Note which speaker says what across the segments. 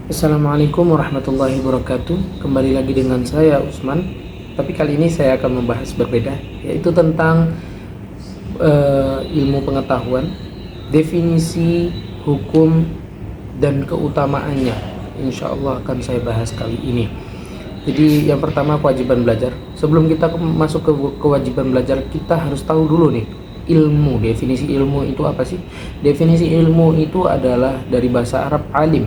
Speaker 1: Assalamualaikum warahmatullahi wabarakatuh. Kembali lagi dengan saya Usman. Tapi kali ini saya akan membahas berbeda, yaitu tentang ilmu pengetahuan, definisi hukum dan keutamaannya. Insya Allah akan saya bahas kali ini. Jadi yang pertama, kewajiban belajar. Sebelum kita masuk ke kewajiban belajar, kita harus tahu dulu nih ilmu. Definisi ilmu itu apa sih? Definisi ilmu itu adalah dari bahasa Arab alim,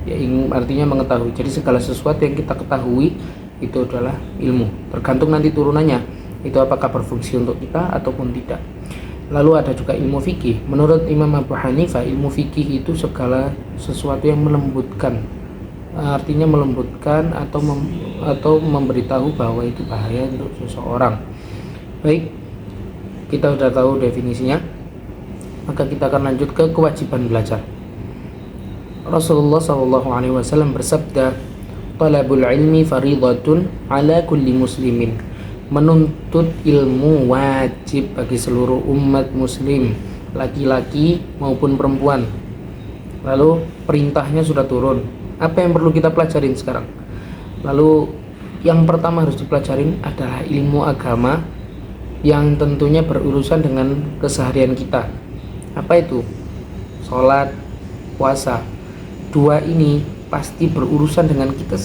Speaker 1: ya, artinya mengetahui. Jadi segala sesuatu yang kita ketahui itu adalah ilmu, tergantung nanti turunannya itu apakah berfungsi untuk kita ataupun tidak. Lalu ada juga ilmu fikih. Menurut Imam Abu Hanifah, ilmu fikih itu segala sesuatu yang melembutkan, artinya melembutkan atau memberitahu bahwa itu bahaya untuk seseorang. Baik, kita sudah tahu definisinya, maka kita akan lanjut ke kewajiban belajar. Rasulullah SAW bersabda, "Talabul ilmi faridatun ala kulli muslimin." Menuntut ilmu wajib bagi seluruh umat muslim, laki-laki maupun perempuan. Lalu perintahnya sudah turun. Apa yang perlu kita pelajarin sekarang? Lalu yang pertama harus dipelajarin adalah ilmu agama yang tentunya berurusan dengan keseharian kita. Apa itu? Sholat, puasa. Dua ini pasti berurusan dengan kita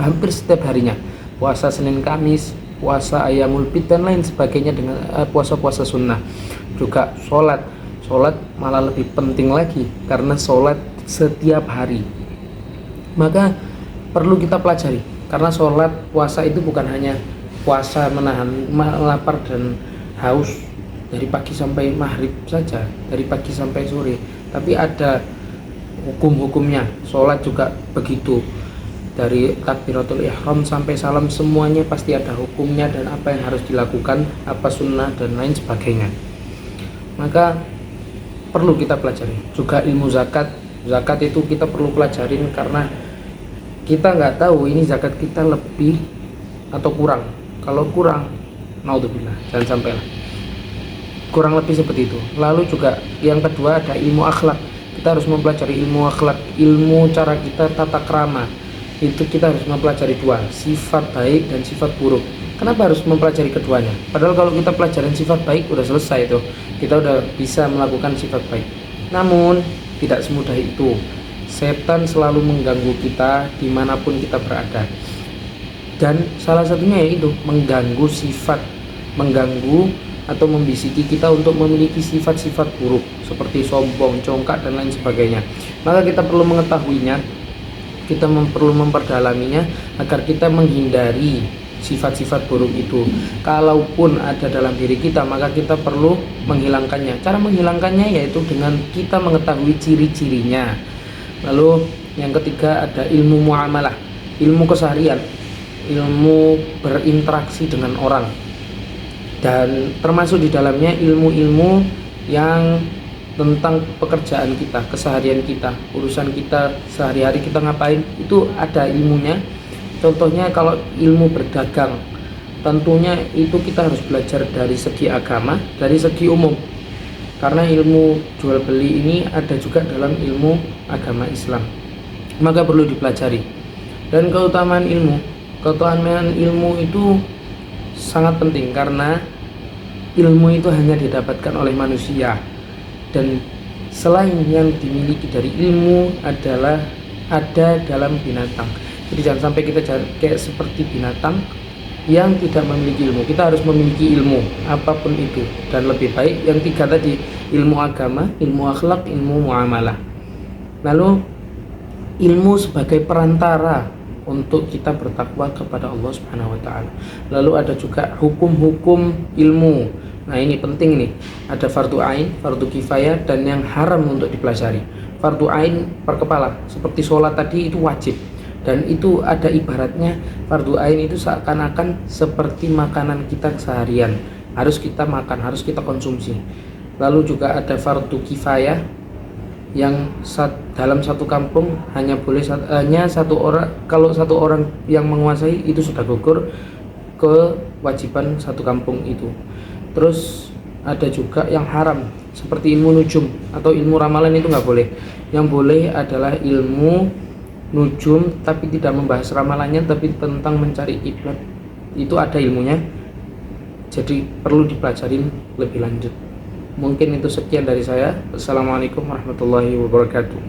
Speaker 1: hampir setiap harinya. Puasa Senin Kamis, puasa Ayyamul Bid dan lain sebagainya, dengan puasa-puasa sunnah. Juga sholat malah lebih penting lagi karena sholat setiap hari. Maka perlu kita pelajari, karena sholat puasa itu bukan hanya puasa menahan lapar dan haus dari pagi sampai maghrib saja, dari pagi sampai sore, tapi ada hukum-hukumnya. Sholat juga begitu, dari takbiratul ihram sampai salam semuanya pasti ada hukumnya dan apa yang harus dilakukan, apa sunnah dan lain sebagainya. Maka perlu kita pelajari. Juga ilmu zakat itu kita perlu pelajarin, karena kita nggak tahu ini zakat kita lebih atau kurang. Kalau kurang, naudzubillah, jangan sampai lah, kurang lebih seperti itu. Lalu juga yang kedua ada ilmu akhlak. Kita harus mempelajari ilmu akhlak, ilmu cara kita tata krama. Itu kita harus mempelajari dua, sifat baik dan sifat buruk. Kenapa harus mempelajari keduanya? Padahal kalau kita pelajarin sifat baik udah selesai tuh, kita udah bisa melakukan sifat baik. Namun tidak semudah itu. Setan selalu mengganggu kita dimanapun kita berada, dan salah satunya yaitu mengganggu sifat, mengganggu atau membisiki kita untuk memiliki sifat-sifat buruk seperti sombong, congkak dan lain sebagainya. Maka kita perlu mengetahuinya, kita perlu memperdalaminya agar kita menghindari sifat-sifat buruk itu. Kalaupun ada dalam diri kita, maka kita perlu menghilangkannya. Cara menghilangkannya yaitu dengan kita mengetahui ciri-cirinya. Lalu yang ketiga ada ilmu muamalah, ilmu keseharian, ilmu berinteraksi dengan orang, dan termasuk di dalamnya ilmu-ilmu yang tentang pekerjaan kita, keseharian kita, urusan kita sehari-hari kita ngapain, itu ada ilmunya. Contohnya kalau ilmu berdagang, tentunya itu kita harus belajar dari segi agama, dari segi umum, karena ilmu jual beli ini ada juga dalam ilmu agama Islam, maka perlu dipelajari. Dan keutamaan ilmu itu sangat penting, karena ilmu itu hanya didapatkan oleh manusia, dan selain yang dimiliki dari ilmu adalah ada dalam binatang. Jadi jangan sampai kita kayak seperti binatang yang tidak memiliki ilmu. Kita harus memiliki ilmu apapun itu, dan lebih baik yang tiga tadi, ilmu agama, ilmu akhlak, ilmu muamalah. Lalu ilmu sebagai perantara untuk kita bertakwa kepada Allah Subhanahu wa taala. Lalu ada juga hukum-hukum ilmu. Nah, ini penting nih. Ada fardu ain, fardu kifayah, dan yang haram untuk dipelajari. Fardu ain per kepala, seperti sholat tadi itu wajib. Dan itu ada ibaratnya, fardu ain itu seakan-akan seperti makanan kita seharian. Harus kita makan, harus kita konsumsi. Lalu juga ada fardu kifayah, yang dalam satu kampung hanya satu orang. Kalau satu orang yang menguasai itu sudah gugur kewajiban satu kampung itu. Terus ada juga yang haram seperti ilmu nujum atau ilmu ramalan, itu nggak boleh. Yang boleh adalah ilmu nujum tapi tidak membahas ramalannya, tapi tentang mencari kiblat itu ada ilmunya, jadi perlu dipelajarin lebih lanjut. Mungkin itu sekian dari saya. Assalamualaikum warahmatullahi wabarakatuh.